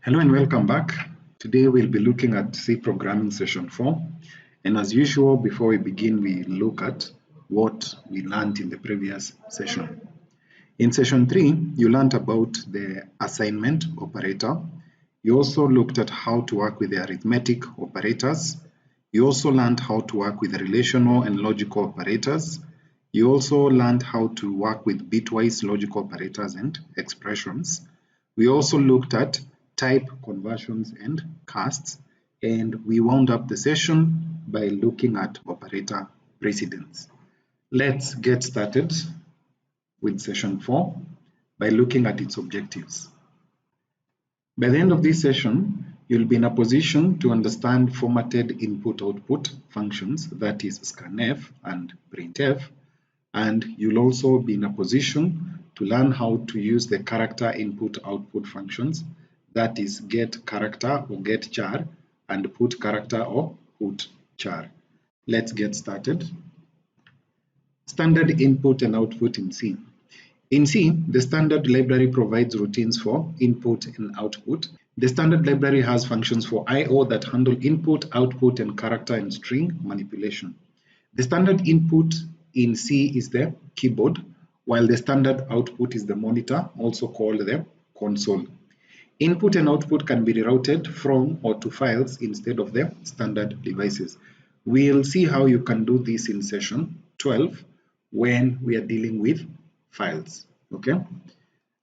Hello and welcome back. Today we'll be looking at C programming session 4. And as usual, before we begin, we look at what we learned in the previous session. In session 3, you learned about the assignment operator. You also looked at how to work with the arithmetic operators. You also learned how to work with the relational and logical operators. You also learned how to work with bitwise logical operators and expressions. We also looked at type conversions and casts, and we wound up the session by looking at operator precedence. Let's get started with session 4 by looking at its objectives. By the end of this session, you'll be in a position to understand formatted input-output functions, that is scanf and printf, and you'll also be in a position to learn how to use the character input-output functions, that is getchar or getchar and putchar or putchar. Let's get started. Standard input and output in C. In C, the standard library provides routines for input and output. The standard library has functions for I/O that handle input, output, and character and string manipulation. The standard input in C is the keyboard, while the standard output is the monitor, also called the console. Input and output can be rerouted from or to files instead of the standard devices. We'll see how you can do this in session 12 when we are dealing with files. Okay,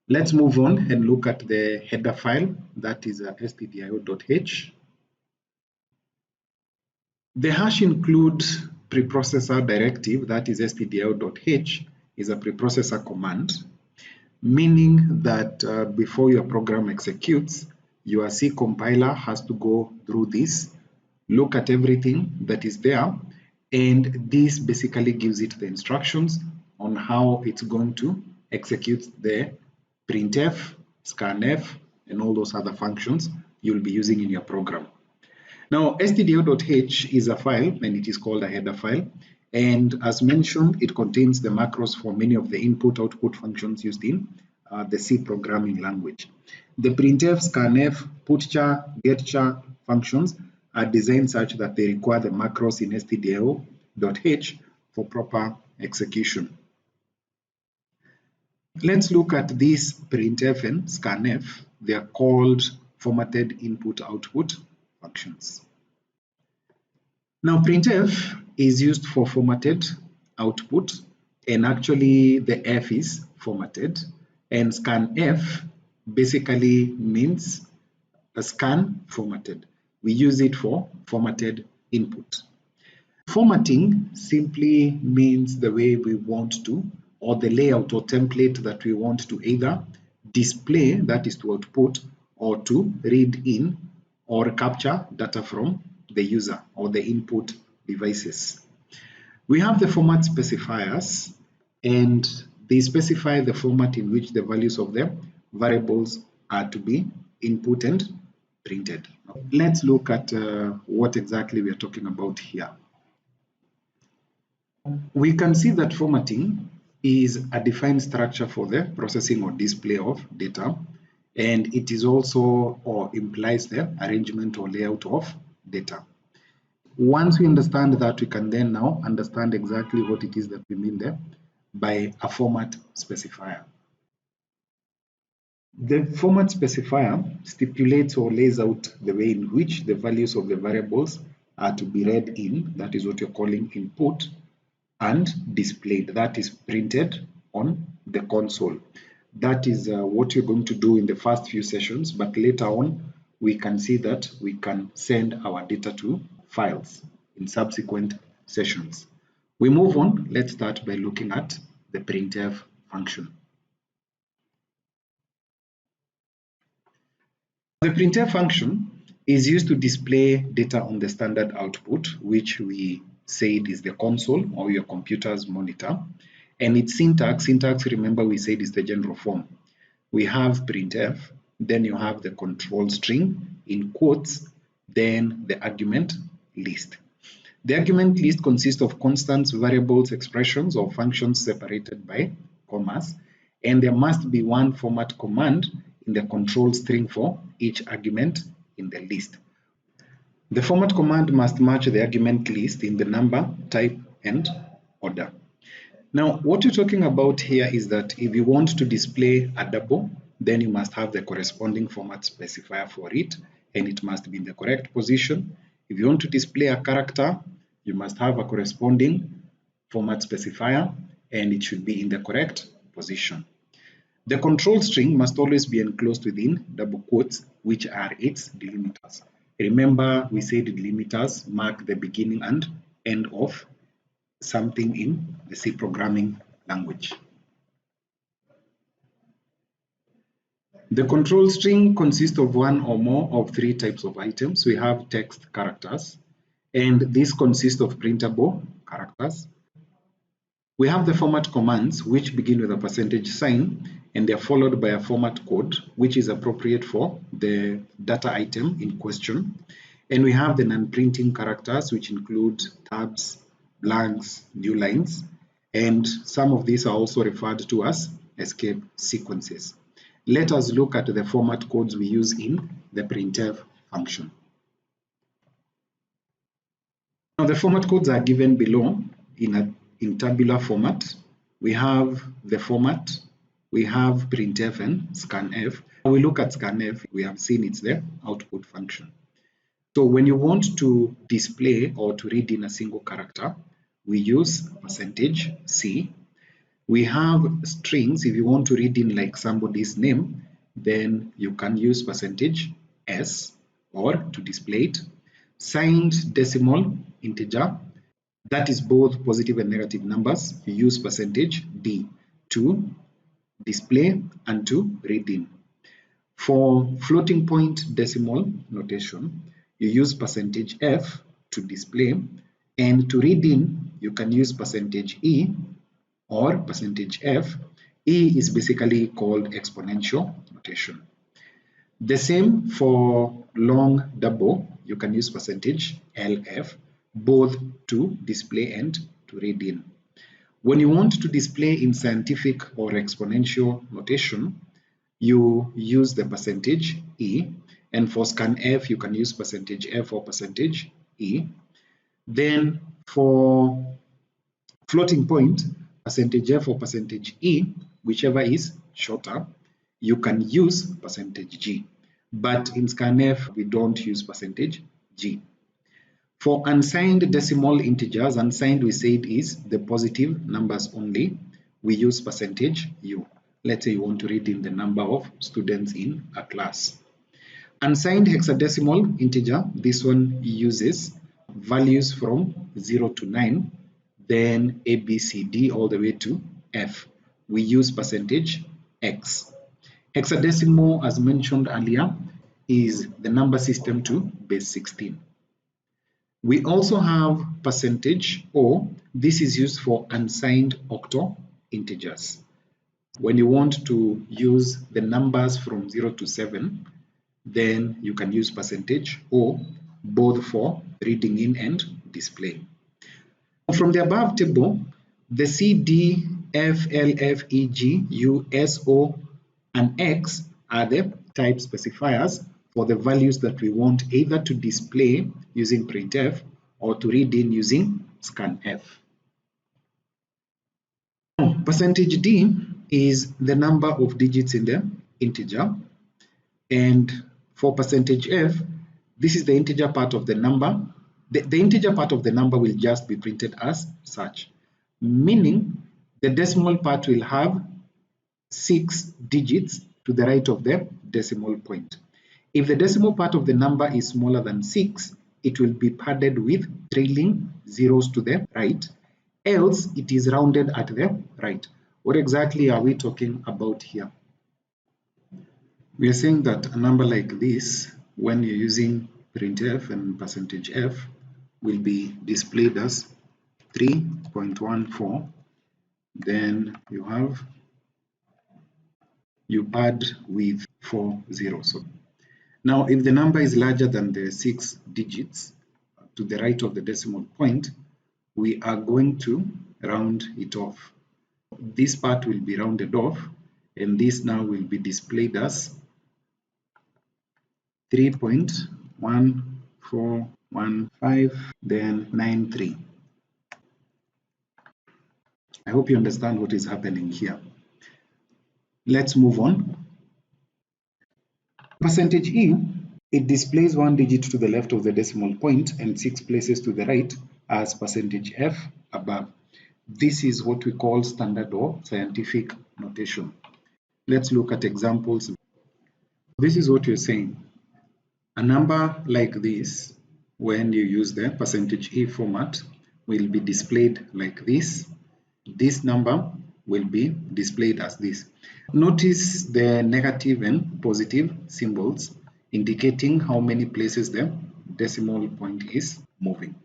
let's move on and look at the header file, that is stdio.h. The hash includes preprocessor directive, that is stdio.h is a preprocessor command, meaning that before your program executes, your C compiler has to go through this, look at everything that is there, and this basically gives it the instructions on how it's going to execute the printf, scanf, and all those other functions you'll be using in your program. Now, stdio.h is a file, and it is called a header file. And as mentioned, it contains the macros for many of the input-output functions used in the C programming language. The printf, scanf, putchar, getchar functions are designed such that they require the macros in stdio.h for proper execution. Let's look at these printf and scanf. They are called formatted input-output functions. Now, printf is used for formatted output, and actually the F is formatted, and scanf basically means a scan formatted. We use it for formatted input. Formatting simply means the way we want to, or the layout or template that we want to either display, that is to output, or to read in or capture data from the user or the input devices. We have the format specifiers, and they specify the format in which the values of the variables are to be input and printed. Let's look at what exactly we are talking about here. We can see that formatting is a defined structure for the processing or display of data, and it is also or implies the arrangement or layout of data. Once we understand that, we can then now understand exactly what it is that we mean there by a format specifier. The format specifier stipulates or lays out the way in which the values of the variables are to be read in, that is what you're calling input, and displayed, that is printed on the console. That is what you're going to do in the first few sessions, but later on we can see that we can send our data to files in subsequent sessions. We move on. Let's start by looking at the printf function. The printf function is used to display data on the standard output, which we said is the console or your computer's monitor. And its syntax, remember we said is the general form. We have printf, then you have the control string in quotes, then the argument list. The argument list consists of constants, variables, expressions, or functions separated by commas, and there must be one format command in the control string for each argument in the list. The format command must match the argument list in the number, type, and order. Now, what you're talking about here is that if you want to display a double, then you must have the corresponding format specifier for it, and it must be in the correct position. If you want to display a character, you must have a corresponding format specifier, and it should be in the correct position. The control string must always be enclosed within double quotes, which are its delimiters. Remember, we said delimiters mark the beginning and end of something in the C programming language. The control string consists of one or more of three types of items. We have text characters, and this consists of printable characters. We have the format commands, which begin with a percentage sign, and they're followed by a format code, which is appropriate for the data item in question. And we have the non-printing characters, which include tabs, blanks, new lines, and some of these are also referred to as escape sequences. Let us look at the format codes we use in the printf function. Now, the format codes are given below in tabular format. We have the format, we have printf and scanf. When we look at scanf, we have seen it's the output function. So when you want to display or to read in a single character, we use %C. We have strings. If you want to read in like somebody's name, then you can use %S or to display it. Signed decimal integer, that is both positive and negative numbers. You use %D to display and to read in. For floating point decimal notation, you use %F to display, and to read in, you can use %E or %F. E is basically called exponential notation. The same for long double, you can use %LF, both to display and to read in. When you want to display in scientific or exponential notation, you use the %E, and for scanf, you can use %F or %E. Then for floating point, %F or %E, whichever is shorter, you can use %G. But in scanf, we don't use %G. For unsigned decimal integers, unsigned we said is the positive numbers only, we use %U. Let's say you want to read in the number of students in a class. Unsigned hexadecimal integer, this one uses values from 0 to 9, then A, B, C, D all the way to F. We use %X. Hexadecimal, as mentioned earlier, is the number system to base 16. We also have %O. This is used for unsigned octal integers. When you want to use the numbers from 0 to 7, then you can use %O, both for reading in and displaying. From the above table, the C, D, F, L, F, E, G, U, S, O, and X are the type specifiers for the values that we want either to display using printf or to read in using scanf. %D is the number of digits in the integer, and for %F, this is the integer part of the number. The integer part of the number will just be printed as such, meaning the decimal part will have 6 digits to the right of the decimal point. If the decimal part of the number is smaller than 6, it will be padded with trailing zeros to the right, else it is rounded at the right. What exactly are we talking about here? We are saying that a number like this, when you're using printf and %F, will be displayed as 3.14. Then you pad with 4 zeros. Now, if the number is larger than the 6 digits to the right of the decimal point, we are going to round it off. This part will be rounded off, and this now will be displayed as 3.1415, then 93. I hope you understand what is happening here. Let's move on. Percentage E, it displays one digit to the left of the decimal point and 6 places to the right as percentage F above. This is what we call standard or scientific notation. Let's look at examples. This is what you're saying. A number like this, when you use the percentage E format, will be displayed like this. This number will be displayed as this. Notice the negative and positive symbols indicating how many places the decimal point is moving.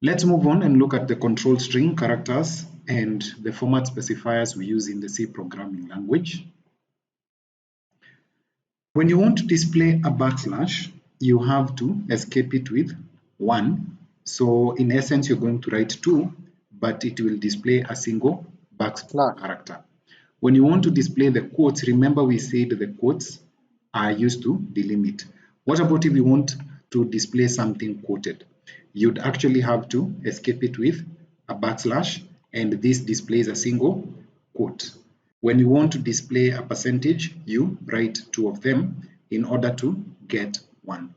Let's move on and look at the control string characters and the format specifiers we use in the C programming language. When you want to display a backslash, you have to escape it with 1. So in essence, you're going to write 2, but it will display a single backslash character. When you want to display the quotes, remember we said the quotes are used to delimit. What about if you want to display something quoted? You'd actually have to escape it with a backslash, and this displays a single quote. When you want to display a percentage, you write 2 of them in order to get 1.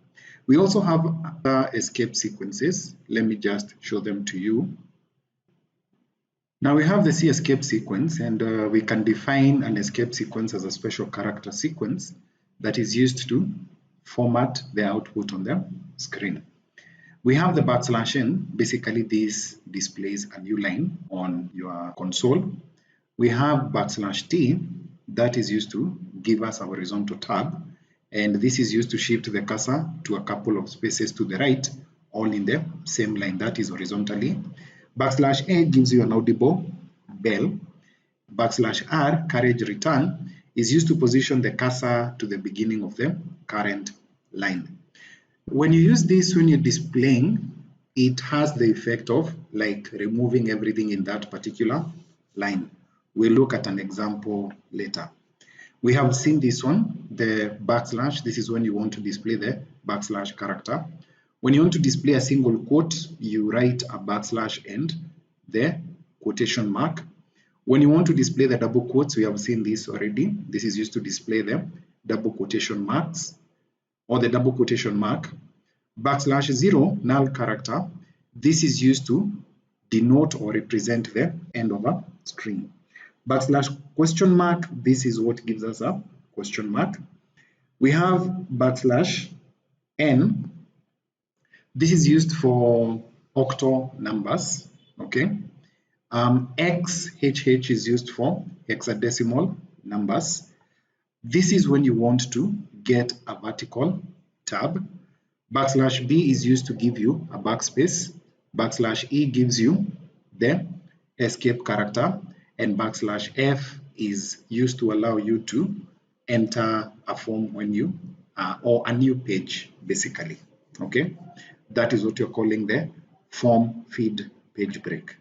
We also have other escape sequences. Let me just show them to you. Now we have the C escape sequence, and we can define an escape sequence as a special character sequence that is used to format the output on the screen. We have the \n. Basically, this displays a new line on your console. We have \t, that is used to give us a horizontal tab, and this is used to shift the cursor to a couple of spaces to the right, all in the same line, that is horizontally. \a gives you an audible bell. \r, carriage return, is used to position the cursor to the beginning of the current line. When you use this, when you're displaying, it has the effect of like removing everything in that particular line. We'll look at an example later. We have seen this one, the \. This is when you want to display the \/ character. When you want to display a single quote, you write a \ and the quotation mark. When you want to display the double quotes, we have seen this already. This is used to display the double quotation marks or the double quotation mark. \0, null character. This is used to denote or represent the end of a string. \question mark, this is what gives us a question mark. We have \n. This is used for octal numbers, okay? XHH is used for hexadecimal numbers. This is when you want to get a vertical tab. \b is used to give you a backspace. \e gives you the escape character, and \f is used to allow you to enter a form when you or a new page, basically. Okay, that is what you're calling the form feed page break.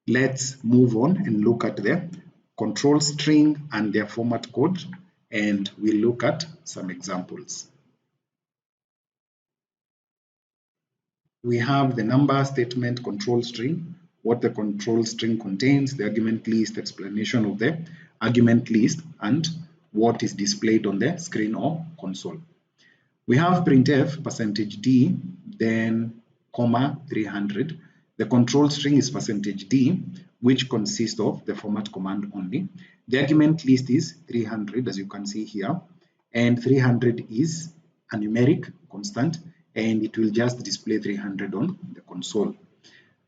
Let's move on and look at the control string and their format code, and we'll look at some examples. We have the number statement control string, what the control string contains, the argument list, explanation of the argument list, and what is displayed on the screen or console. We have printf %d, then comma 300. The control string is %d, which consists of the format command only. The argument list is 300, as you can see here, and 300 is a numeric constant, and it will just display 300 on the console.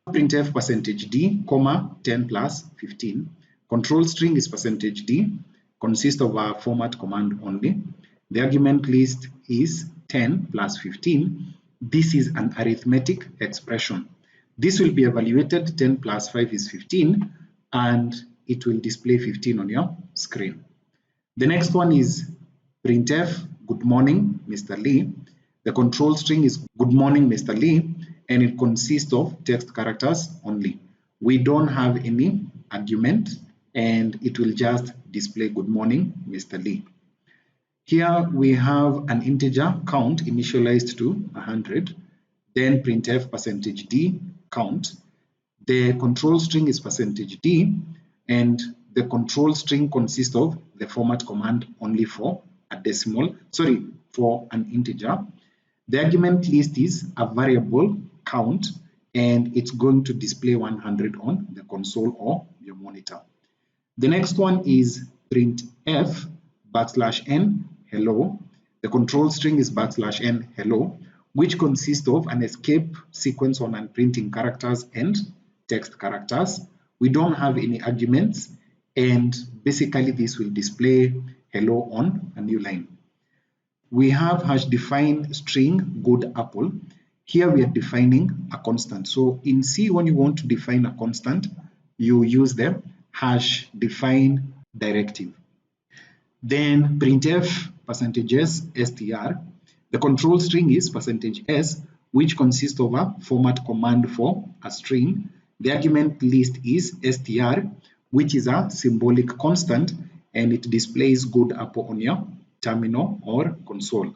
Printf %d, comma 10 plus 15. Control string is %d, consists of a format command only. The argument list is 10 plus 15. This is an arithmetic expression. This will be evaluated. 10 plus 5 is 15, and it will display 15 on your screen. The next one is printf, good morning, Mr. Lee. The control string is good morning, Mr. Lee, and it consists of text characters only. We don't have any argument, and it will just display good morning, Mr. Lee. Here we have an integer count initialized to 100, then printf %d count. The control string is %d, and the control string consists of the format command only for for an integer. The argument list is a variable count, and it's going to display 100 on the console or your monitor. The next one is printf \n hello. The control string is \n hello, which consists of an escape sequence on unprinting characters and text characters. We don't have any arguments, and basically this will display hello on a new line. We have hash define string good apple. Here we are defining a constant. So in C, when you want to define a constant, you use the hash define directive. Then printf %s str. The control string is %s, which consists of a format command for a string. The argument list is str, which is a symbolic constant, and it displays good apple on your terminal or console.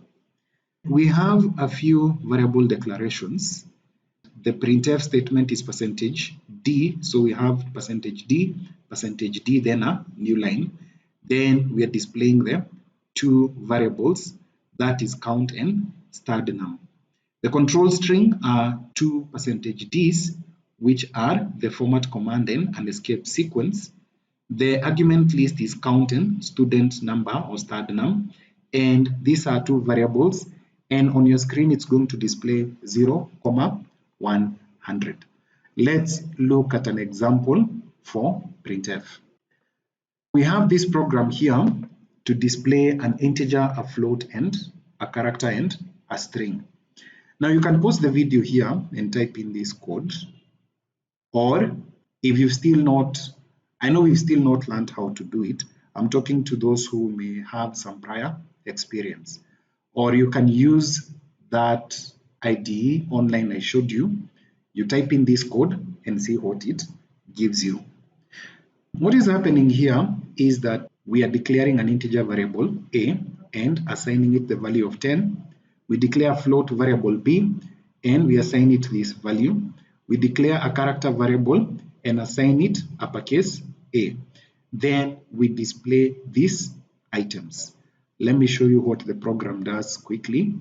We have a few variable declarations. The printf statement is %d, so we have %d, then a new line. Then we are displaying the two variables, that is count and std_num. The control string are two %ds, which are the format command and an escape sequence. The argument list is count and student number or std_num, and these are two variables, and on your screen it's going to display 0, 100. Let's look at an example for printf. We have this program here to display an integer, a float, and a character and a string. Now you can pause the video here and type in this code, or if you've still not, I know we've still not learned how to do it. I'm talking to those who may have some prior experience, or you can use that IDE online I showed you. You type in this code and see what it gives you. What is happening here is that we are declaring an integer variable a and assigning it the value of 10. We declare a float variable b and we assign it this value. We declare a character variable and assign it uppercase A. Then we display these items. Let me show you what the program does quickly.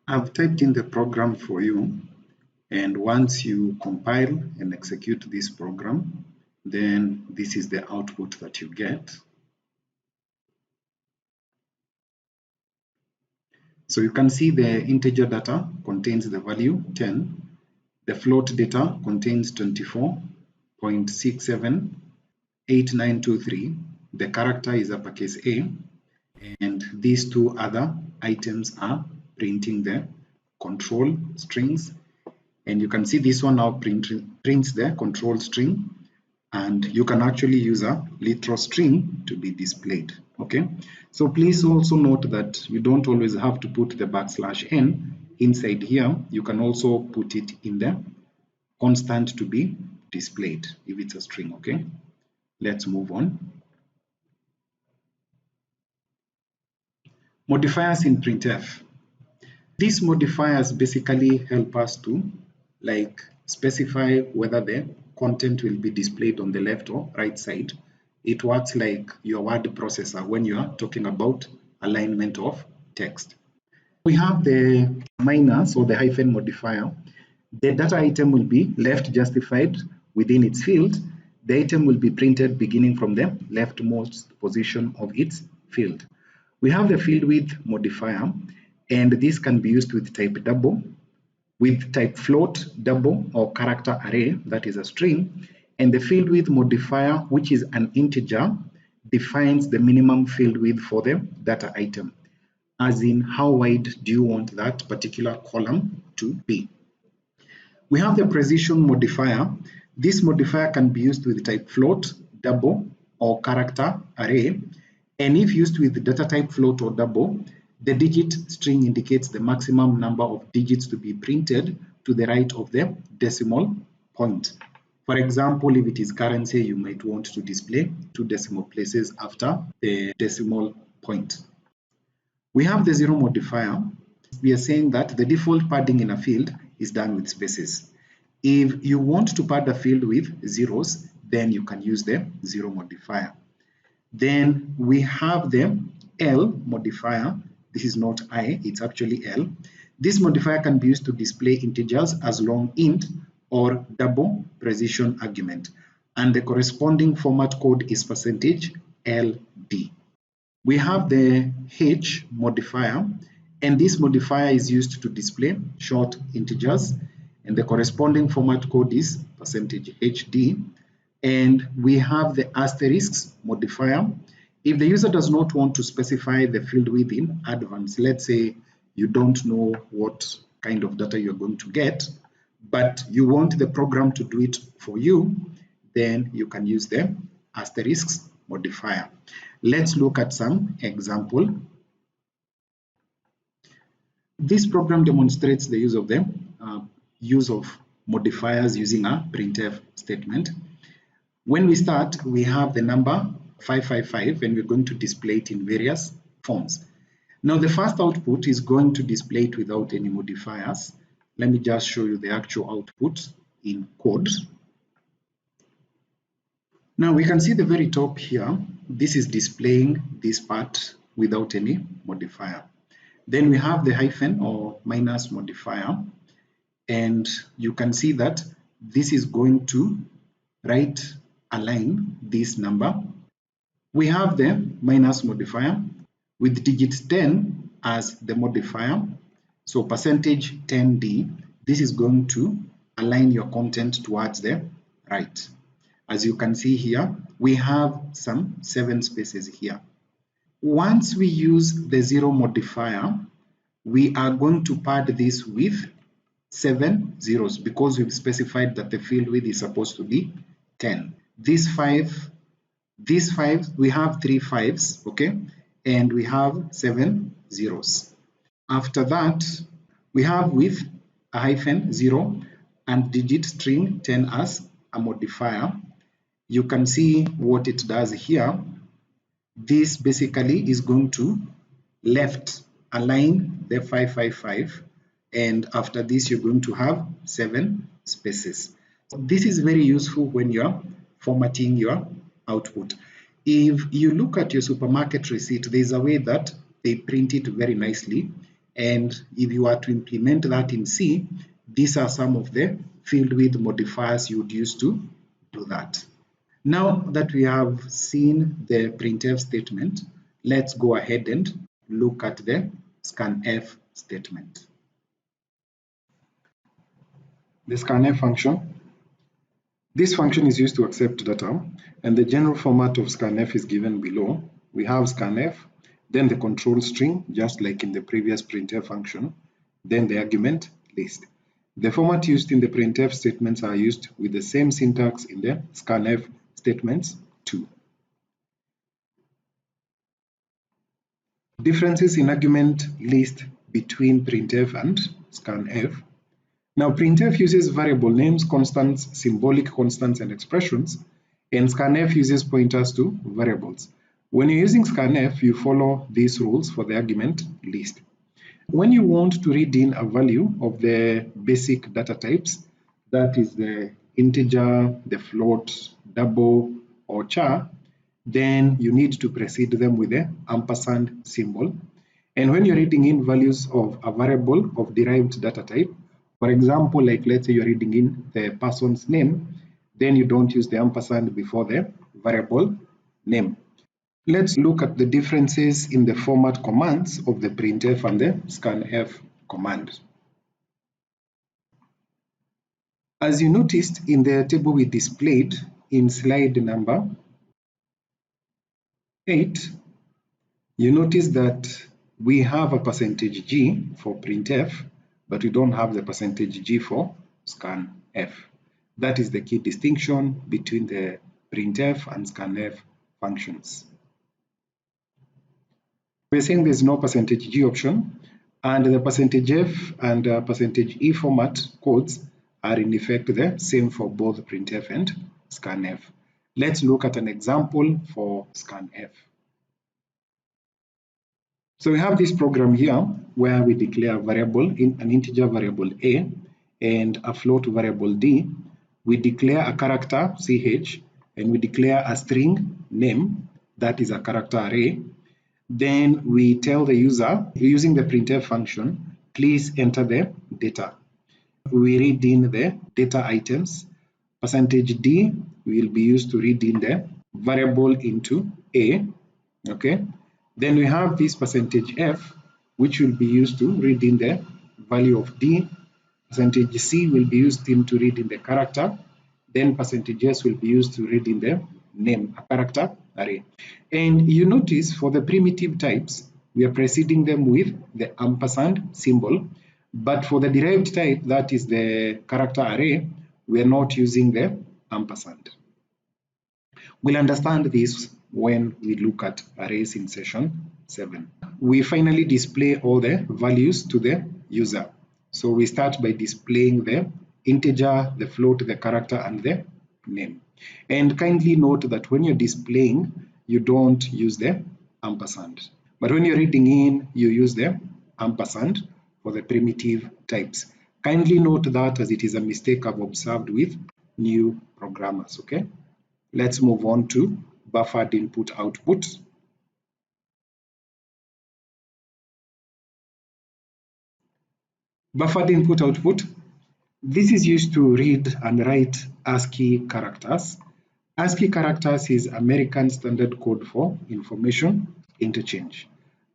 I've typed in the program for you, and once you compile and execute this program, then this is the output that you get. So you can see the integer data contains the value 10. The float data contains 24.678923. The character is uppercase A, and these two other items are printing the control strings. And you can see this one now prints the control string, and you can actually use a literal string to be displayed. Okay, so please also note that you don't always have to put the \n inside here. You can also put it in the constant to be displayed if it's a string. Okay, let's move on. Modifiers in printf. These modifiers basically help us to specify whether the content will be displayed on the left or right side. It works like your word processor when you are talking about alignment of text. We have the minus or the hyphen modifier. The data item will be left justified within its field. The item will be printed beginning from the leftmost position of its field. We have the field width modifier, and this can be used with type double, with type float, double, or character array, that is a string. And the field width modifier, which is an integer, defines the minimum field width for the data item, as in how wide do you want that particular column to be. We have the precision modifier. This modifier can be used with type float, double, or character array. And if used with data type float or double, the digit string indicates the maximum number of digits to be printed to the right of the decimal point. For example, if it is currency, you might want to display 2 decimal places after the decimal point. We have the zero modifier. We are saying that the default padding in a field is done with spaces. If you want to pad a field with zeros, then you can use the zero modifier. Then we have the L modifier. This is not I, it's actually L. This modifier can be used to display integers as long int or double precision argument. And the corresponding format code is %LD. We have the H modifier, and this modifier is used to display short integers, and the corresponding format code is %HD. And we have the asterisks modifier. If the user does not want to specify the field within advance, let's say you don't know what kind of data you're going to get, but you want the program to do it for you, then you can use the asterisks modifier. Let's look at some example. This program demonstrates the use of the modifiers using a printf statement. When we start, we have the number 555 and we're going to display it in various forms. Now the first output is going to display it without any modifiers. Let me just show you the actual output in code. Now we can see the very top here, this is displaying this part without any modifier. Then we have the hyphen or minus modifier, and you can see that this is going to align this number. We have the minus modifier with digit 10 as the modifier. So %10D, this is going to align your content towards the right. As you can see here, we have some 7 spaces here. Once we use the zero modifier, we are going to pad this with 7 zeros because we've specified that the field width is supposed to be 10. These five, we have 3 5s, okay, and we have 7 zeros. After that, we have with a hyphen 0 and digit string 10 as a modifier. You can see what it does here. This basically is going to left align the 555, and after this you're going to have 7 spaces. This is very useful when you're formatting your output. If you look at your supermarket receipt, there's a way that they print it very nicely, and if you are to implement that in C, these are some of the field width modifiers you would use to do that. Now that we have seen the printf statement, let's go ahead and look at the scanf statement. The scanf function. This function is used to accept data, and the general format of scanf is given below. We have scanf, then the control string, just like in the previous printf function, then the argument list. The format used in the printf statements are used with the same syntax in the scanf statements too. Differences in argument list between printf and scanf. Now printf uses variable names, constants, symbolic constants, and expressions, and scanf uses pointers to variables. When you're using scanf, you follow these rules for the argument list. When you want to read in a value of the basic data types, that is the integer, the float, double, or char, then you need to precede them with the ampersand symbol. And when you're reading in values of a variable of derived data type, for example, like let's say you're reading in the person's name, then you don't use the ampersand before the variable name. Let's look at the differences in the format commands of the printf and the scanf command. As you noticed in the table we displayed in slide number 8, you notice that we have a %G for printf, but we don't have the %G for scanf. That is the key distinction between the printf and scanf functions. We're saying there's no %G option, and the %F and %E format codes are in effect the same for both printf and scanf. Let's look at an example for scanf. So we have this program here where we declare a variable, an integer variable a, and a float variable d. We declare a character ch, and we declare a string name that is a character array. Then we tell the user using the printf function, please enter the data. We read in the data items. %d will be used to read in the variable into a. Okay. Then we have this %f, which will be used to read in the value of d. %c will be used to read in the character. Then %s will be used to read in the name, a character array. And you notice for the primitive types, we are preceding them with the ampersand symbol. But for the derived type, that is the character array, we are not using the ampersand. We'll understand this when we look at arrays in session 7. We finally display all the values to the user. So we start by displaying the integer, the float, the character, and the name. And kindly note that when you're displaying, you don't use the ampersand. But when you're reading in, you use the ampersand for the primitive types. Kindly note that, as it is a mistake I've observed with new programmers, okay? Let's move on to buffered input output. Buffered input output. This is used to read and write ASCII characters. ASCII characters is American Standard Code for Information Interchange.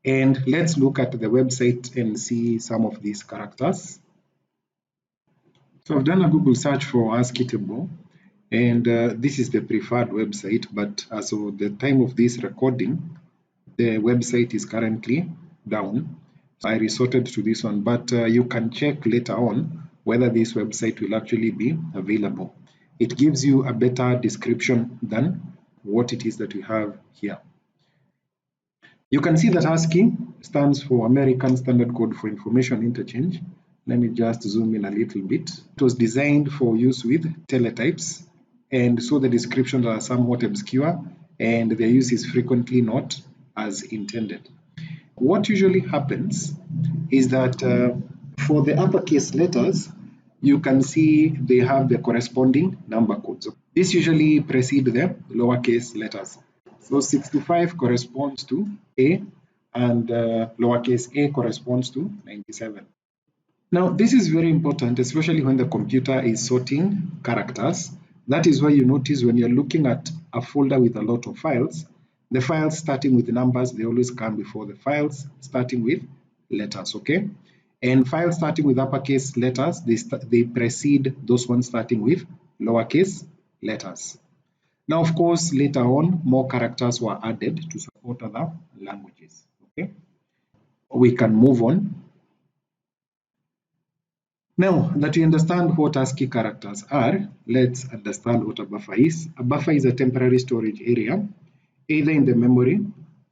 And let's look at the website and see some of these characters. So I've done a Google search for ASCII table, and this is the preferred website, but as of the time of this recording, the website is currently down. So I resorted to this one, but you can check later on whether this website will actually be available. It gives you a better description than what it is that we have here. You can see that ASCII stands for American Standard Code for Information Interchange. Let me just zoom in a little bit. It was designed for use with teletypes, and so the descriptions are somewhat obscure, and their use is frequently not as intended. What usually happens is that for the uppercase letters, you can see they have the corresponding number codes. This usually precedes the lowercase letters. So 65 corresponds to A, and lowercase a corresponds to 97. Now, this is very important, especially when the computer is sorting characters. That is why you notice when you're looking at a folder with a lot of files, the files starting with numbers, they always come before the files starting with letters, okay? And files starting with uppercase letters, they precede those ones starting with lowercase letters. Now, of course, later on, more characters were added to support other languages, okay? We can move on. Now that you understand what ASCII characters are, let's understand what a buffer is. A buffer is a temporary storage area, either in the memory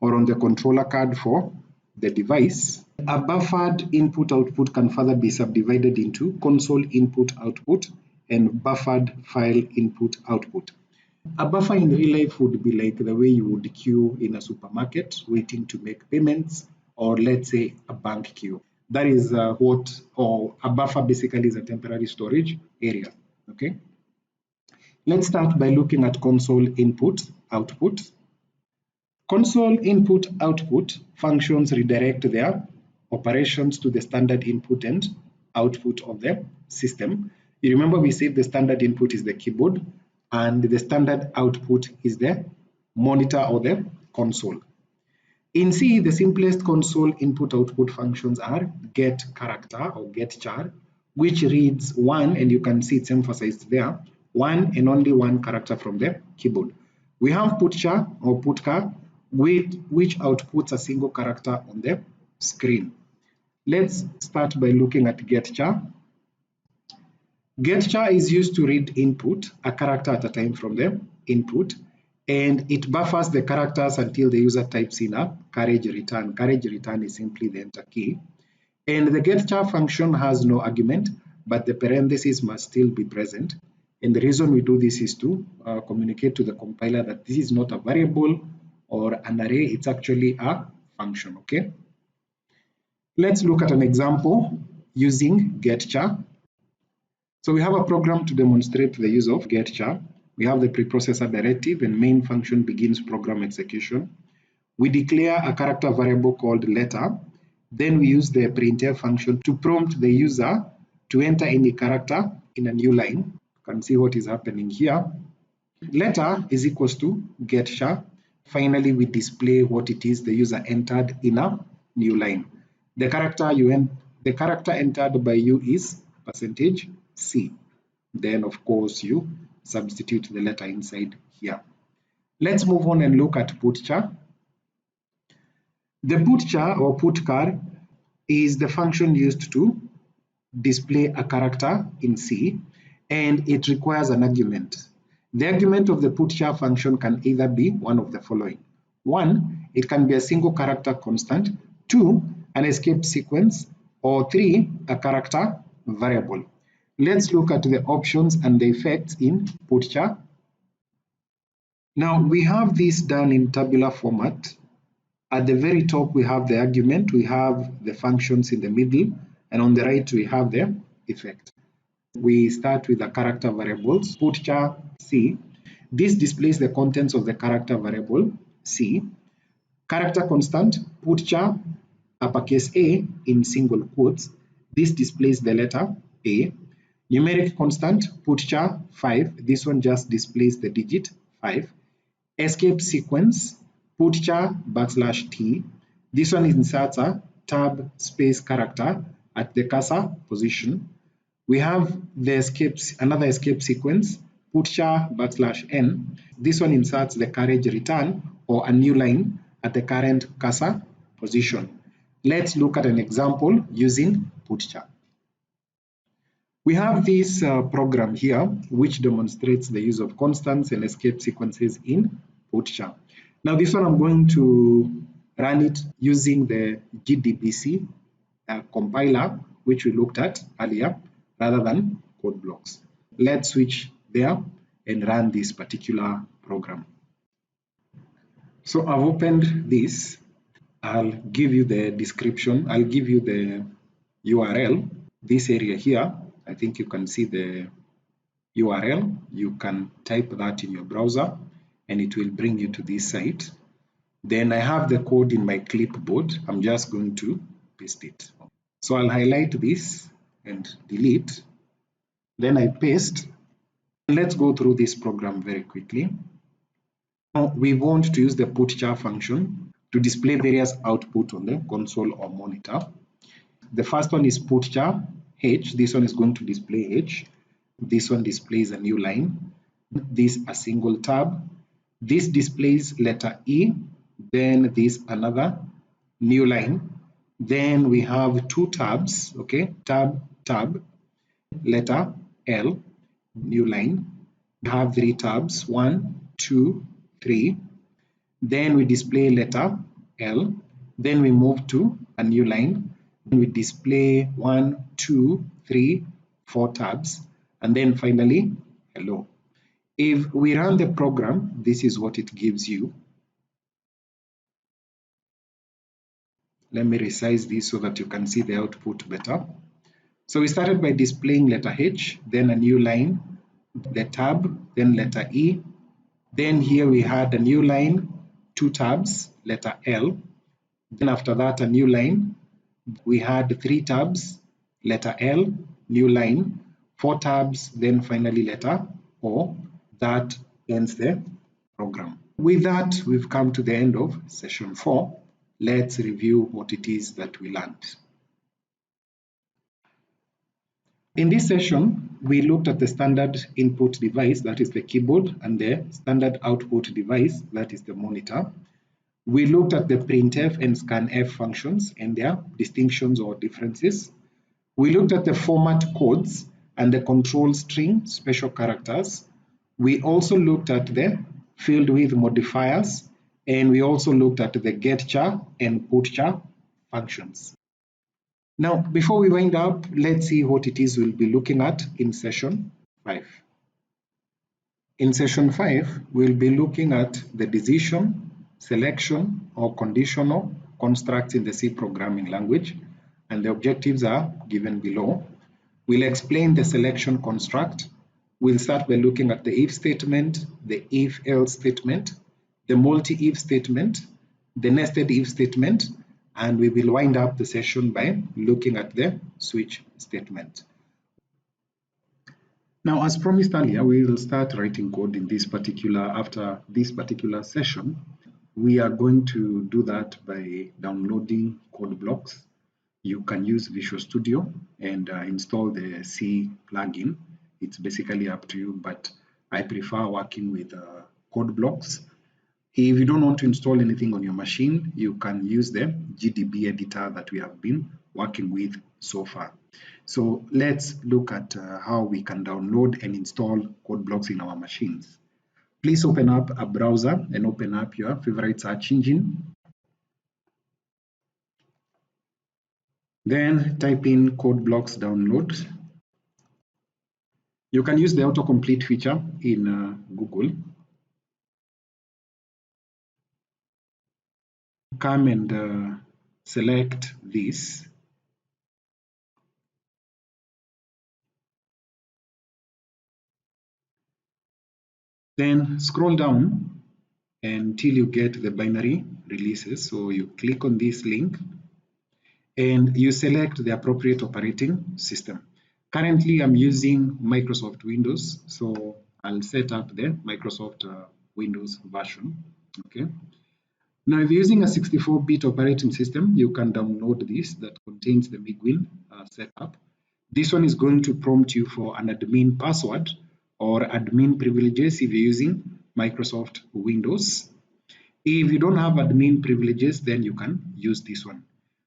or on the controller card for the device. A buffered input-output can further be subdivided into console input-output and buffered file input-output. A buffer in real life would be like the way you would queue in a supermarket waiting to make payments, or let's say a bank queue. That is a buffer basically is a temporary storage area, okay? Let's start by looking at console input output. Console input output functions redirect their operations to the standard input and output of the system. You remember we said the standard input is the keyboard and the standard output is the monitor or the console. In C, the simplest console input-output functions are getCharacter or getchar, which reads one, and you can see it's emphasized there, one and only one character from the keyboard. We have putchar or putchar, which outputs a single character on the screen. Let's start by looking at getchar. Getchar is used to read input, a character at a time from the input, and it buffers the characters until the user types in a carriage return. Carriage return is simply the enter key. And the getchar function has no argument, but the parentheses must still be present. And the reason we do this is to communicate to the compiler that this is not a variable or an array, it's actually a function, okay? Let's look at an example using getchar. So we have a program to demonstrate the use of getchar. We have the preprocessor directive and main function begins program execution. We declare a character variable called letter. Then we use the printf function to prompt the user to enter any character in a new line. You can see what is happening here. Letter is equals to getchar. Finally, we display what it is the user entered in a new line. The character entered by you is %C. Then, of course, you substitute the letter inside here. Let's move on and look at putchar. The putchar or putchar is the function used to display a character in C, and it requires an argument. The argument of the putchar function can either be one of the following. One, it can be a single character constant. Two, an escape sequence. Or three, a character variable. Let's look at the options and the effects in putchar. Now we have this done in tabular format. At the very top, we have the argument, we have the functions in the middle, and on the right, we have the effect. We start with the character variables, putchar C. This displays the contents of the character variable C. Character constant, putchar uppercase A in single quotes. This displays the letter A. Numeric constant, putchar 5. This one just displays the digit 5. Escape sequence, putchar \T. This one inserts a tab space character at the cursor position. We have another escape sequence, putchar \N. This one inserts the carriage return or a new line at the current cursor position. Let's look at an example using putchar. We have this program here which demonstrates the use of constants and escape sequences in putchar. Now this one I'm going to run it using the GDBC compiler which we looked at earlier rather than code blocks. Let's switch there and run this particular program. So I've opened this. I'll give you the description. I'll give you the URL. This area here, I think you can see the URL. You can type that in your browser and it will bring you to this site. Then I have the code in my clipboard. I'm just going to paste it. So I'll highlight this and delete. Then I paste. Let's go through this program very quickly. Now we want to use the putchar function to display various output on the console or monitor. The first one is putchar H. This one is going to display H. This one displays a new line. This a single tab. This displays letter E. Then this another new line. Then we have two tabs. Okay, tab, letter L, new line. We have three tabs. 1, 2, 3. Then we display letter L. Then we move to a new line. Then we display 1, 2, 3, 4 tabs. And then finally, hello. If we run the program, this is what it gives you. Let me resize this so that you can see the output better. So we started by displaying letter H, then a new line, the tab, then letter E. Then here we had a new line, 2 tabs, letter L. Then after that, a new line. We had 3 tabs, letter L, new line, 4 tabs, then finally letter O. That ends the program. With that, we've come to the end of session 4. Let's review what it is that we learned. In this session, we looked at the standard input device, that is the keyboard, and the standard output device, that is the monitor. We looked at the printf and scanf functions and their distinctions or differences. We looked at the format codes and the control string special characters. We also looked at the field width modifiers, and we also looked at the getchar and putchar functions. Now, before we wind up, let's see what it is we'll be looking at in session 5. In session 5, we'll be looking at the decision, selection, or conditional constructs in the C programming language. and the objectives are given below. We'll explain the selection construct. We'll start by looking at the if statement, the if-else statement, the multi-if statement, the nested if statement, and we will wind up the session by looking at the switch statement. Now, as promised earlier, we will start writing code in after this particular session. We are going to do that by downloading code blocks. You can use Visual Studio and install the C plugin. It's basically up to you, but I prefer working with code blocks. If you don't want to install anything on your machine, you can use the GDB editor that we have been working with so far. So let's look at how we can download and install code blocks in our machines. Please open up a browser and open up your favorite search engine. Then type in code blocks download. You can use the autocomplete feature in Google. Come and select this. Then scroll down until you get the binary releases. So you click on this link and you select the appropriate operating system. Currently, I'm using Microsoft Windows, so I'll set up the Microsoft Windows version. Okay. Now, if you're using a 64-bit operating system, you can download this that contains the MIGWIN setup. This one is going to prompt you for an admin password or admin privileges if you're using Microsoft Windows. If you don't have admin privileges, then you can use this one.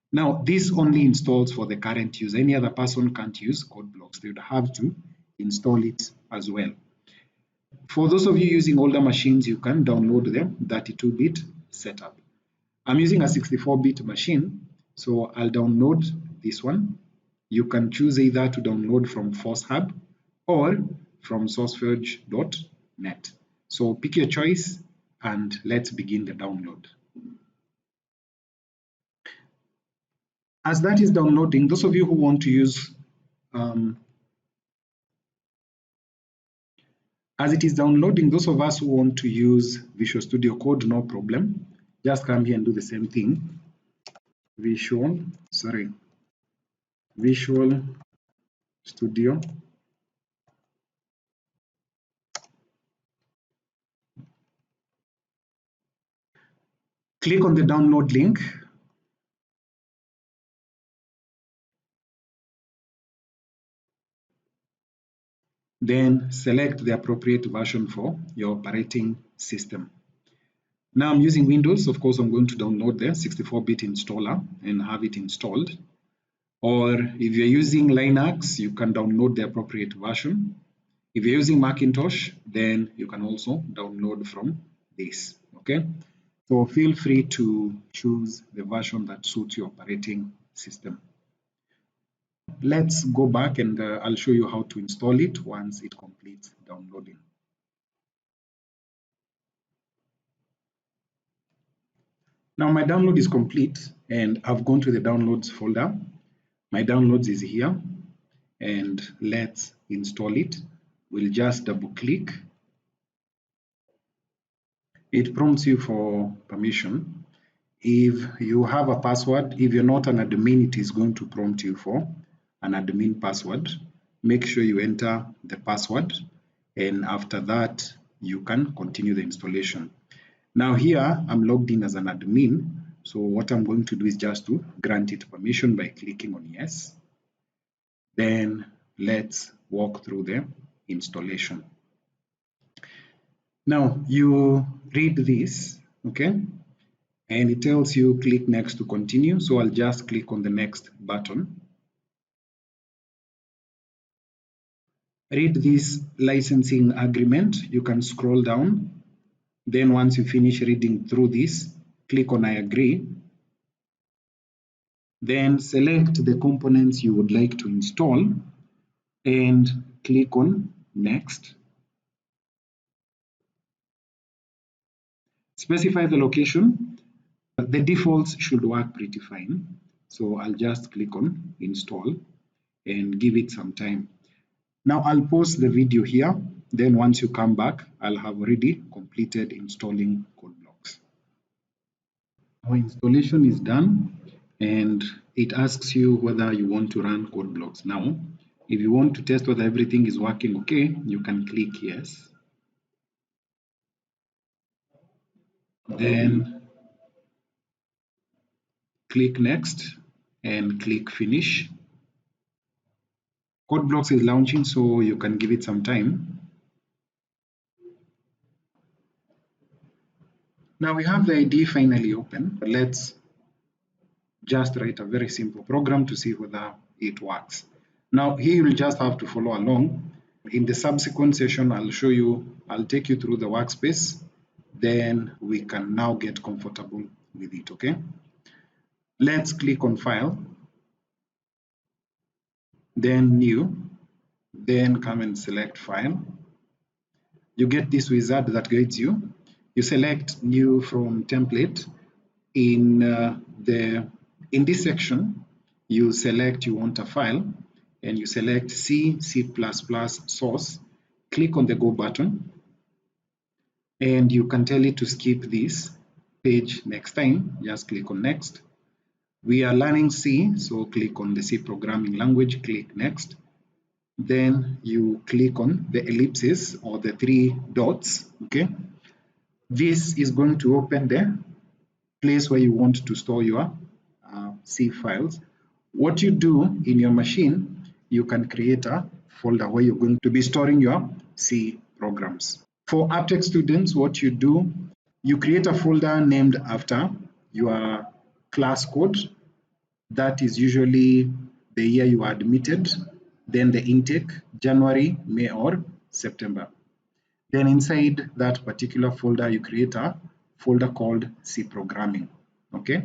Now, this only installs for the current user. Any other person can't use code blocks. They would have to install it as well. For those of you using older machines, you can download the 32-bit setup. I'm using a 64-bit machine, so I'll download this one. You can choose either to download from ForceHub or from sourceforge.net. So pick your choice and let's begin the download. As that is downloading, those of you who want to use, as it is downloading, those of us who want to use Visual Studio Code, no problem. Just come here and do the same thing. Visual Studio. Click on the download link. Then select the appropriate version for your operating system. Now I'm using Windows. Of course, I'm going to download the 64-bit installer and have it installed. Or if you're using Linux, you can download the appropriate version. If you're using Macintosh, then you can also download from this. Okay, so feel free to choose the version that suits your operating system. Let's go back and I'll show you how to install it once it completes downloading. Now my download is complete and I've gone to the downloads folder. My downloads is here and let's install it. We'll just double click. It prompts you for permission. If you have a password, if you're not an admin, it is going to prompt you for an admin password. Make sure you enter the password and after that you can continue the installation. Now here I'm logged in as an admin, so what I'm going to do is just to grant it permission by clicking on yes. Then let's walk through the installation. Now you read this, okay, and it tells you click next to continue, so I'll just click on the next button. Read this licensing agreement. You can scroll down. Then once you finish reading through this, click on I agree. Then select the components you would like to install and click on next. Specify the location. The defaults should work pretty fine. So I'll just click on install and give it some time. Now I'll pause the video here. Then once you come back, I'll have already completed installing code blocks. Our installation is done and it asks you whether you want to run code blocks. Now, if you want to test whether everything is working okay, you can click yes. Then click next and click finish. Code blocks is launching, so you can give it some time. Now we have the IDE finally open. Let's just write a very simple program to see whether it works. Now here you'll just have to follow along. In the subsequent session, I'll take you through the workspace. Then we can now get comfortable with it, okay? Let's click on File, then New, then come and select File. You get this wizard that guides you. You select New from Template. In this section, you select you want a file, and you select C++ source. Click on the Go button, and you can tell it to skip this page next time. Just click on Next. We are learning C, so click on the C programming language, click Next. Then you click on the ellipses or the three dots, okay? This is going to open the place where you want to store your C files. What you do in your machine, you can create a folder where you're going to be storing your C programs. For Aptech students, what you do, you create a folder named after your class code. That is usually the year you are admitted, then the intake, January, May, or September. Then inside that particular folder, you create a folder called C programming, okay?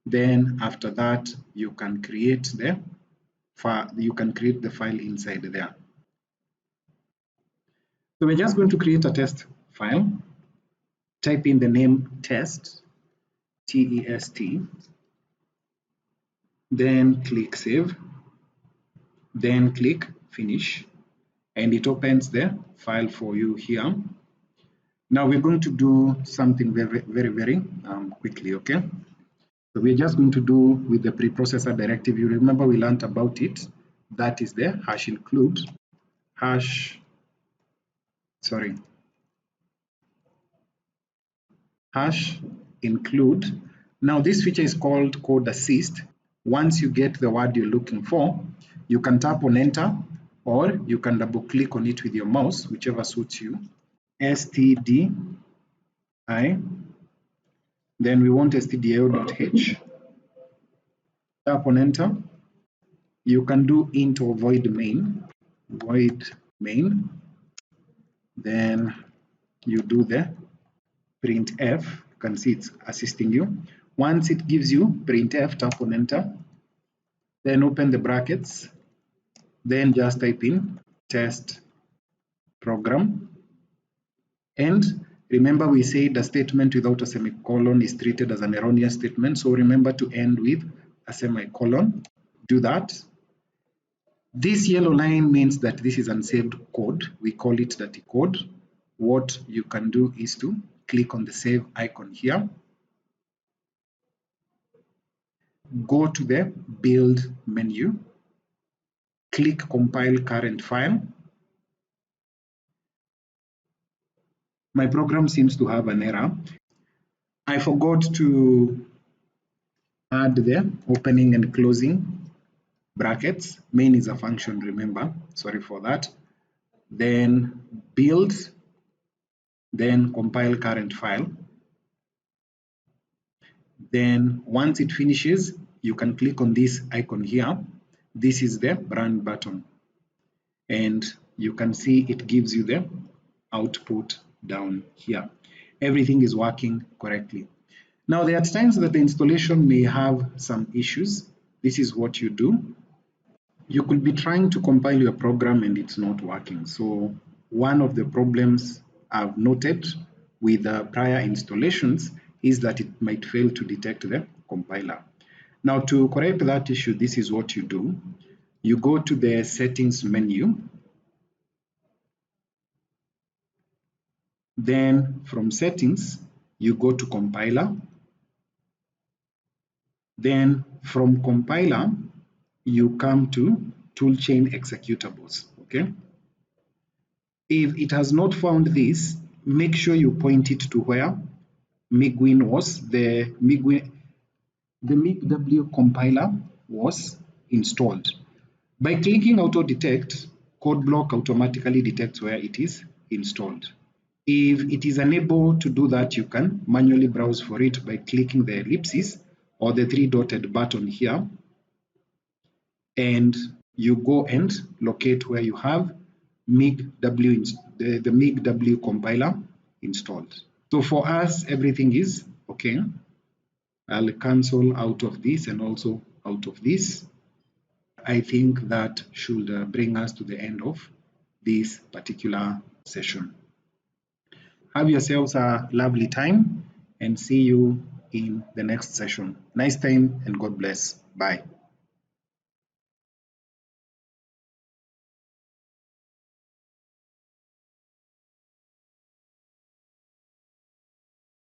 Then after that, you can create the file inside there. So we're just going to create a test file. Type in the name test, T-E-S-T, then click save, then click finish, and it opens the file for you here. Now we're going to do something very quickly, okay? So we're just going to do with the preprocessor directive. You remember we learned about it. That is the hash include, hash include. Now this feature is called code assist. Once you get the word you're looking for, you can tap on enter, or you can double click on it with your mouse, whichever suits you. stdi, then we want stdio.h. Tap on enter. You can do int or void main, then you do the printf. You can see it's assisting you. Once it gives you printf, tap on enter, then open the brackets, then just type in test program. And remember, we said a statement without a semicolon is treated as an erroneous statement, so remember to end with a semicolon. Do that. This yellow line means that this is unsaved code. We call it dirty code. What you can do is to click on the save icon here, go to the build menu, click compile current file. My program seems to have an error. I forgot to add the opening and closing brackets. Main is a function, remember, sorry for that. Then build, then compile current file. Then once it finishes, you can click on this icon here. This is the run button, and you can see it gives you the output down here. Everything is working correctly. Now there are times that the installation may have some issues. This is what you do. You could be trying to compile your program and it's not working. So one of the problems I've noted with prior installations is that it might fail to detect the compiler. Now, to correct that issue, this is what you do. You go to the settings menu. Then from settings, you go to compiler. Then from compiler, you come to toolchain executables, okay? If it has not found this, make sure you point it to where MIGWin was, the MIGW compiler was installed. By clicking auto detect, code block automatically detects where it is installed. If it is unable to do that, you can manually browse for it by clicking the ellipsis or the three dotted button here, and you go and locate where you have MIGW, the MIGW compiler installed. So for us, everything is okay. I'll cancel out of this and also out of this. I think that should bring us to the end of this particular session. Have yourselves a lovely time and see you in the next session. Nice time and God bless. Bye.